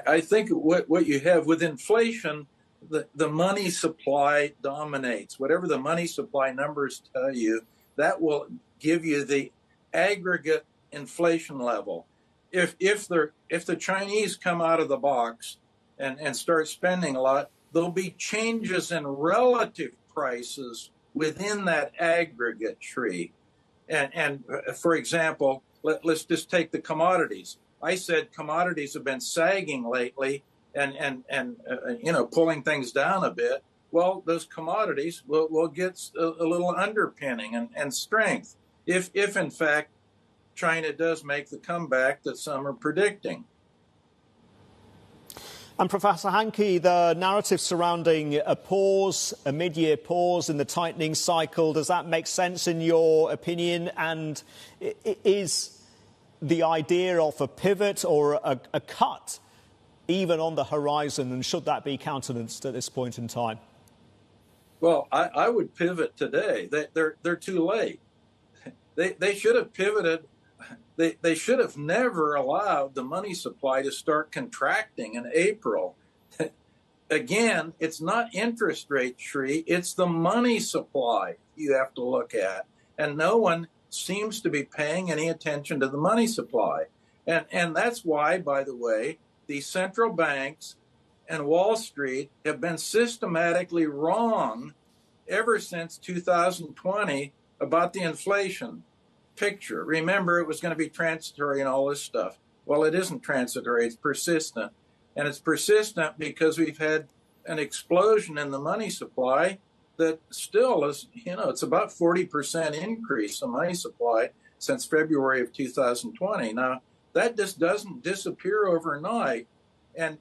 I think what you have with inflation, the money supply dominates. Whatever the money supply numbers tell you, that will give you the aggregate inflation level. If the Chinese come out of the box and start spending a lot, there'll be changes in relative prices within that aggregate tree. And for example, let's just take the commodities. I said commodities have been sagging lately and pulling things down a bit. Well, those commodities will get a little underpinning and strength if in fact China does make the comeback that some are predicting. And Professor Hanke, the narrative surrounding a mid-year pause in the tightening cycle, does that make sense in your opinion? And is the idea of a pivot or a cut even on the horizon, and should that be countenanced at this point in time? Well, I would pivot today. They're too late. They should have pivoted. They should have never allowed the money supply to start contracting in April. Again, it's not interest rate tree, it's the money supply you have to look at. And no one seems to be paying any attention to the money supply. And that's why, by the way, the central banks and Wall Street have been systematically wrong ever since 2020 about the inflation picture. Remember, it was going to be transitory and all this stuff. Well, it isn't transitory, it's persistent. And it's persistent because we've had an explosion in the money supply that still is, it's about 40% increase in money supply since February of 2020. Now, that just doesn't disappear overnight. And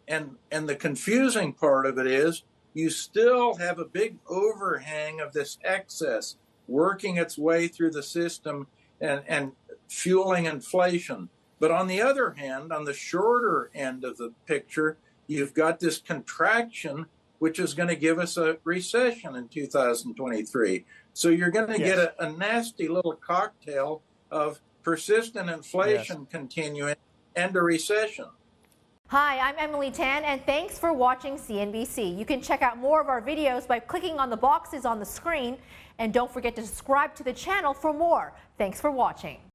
the confusing part of it is you still have a big overhang of this excess working its way through the system and fueling inflation. But on the other hand, on the shorter end of the picture, you've got this contraction, which is going to give us a recession in 2023. So you're going to get a nasty little cocktail of persistent inflation continuing and a recession. Hi, I'm Emily Tan, and thanks for watching CNBC. You can check out more of our videos by clicking on the boxes on the screen, and don't forget to subscribe to the channel for more. Thanks for watching.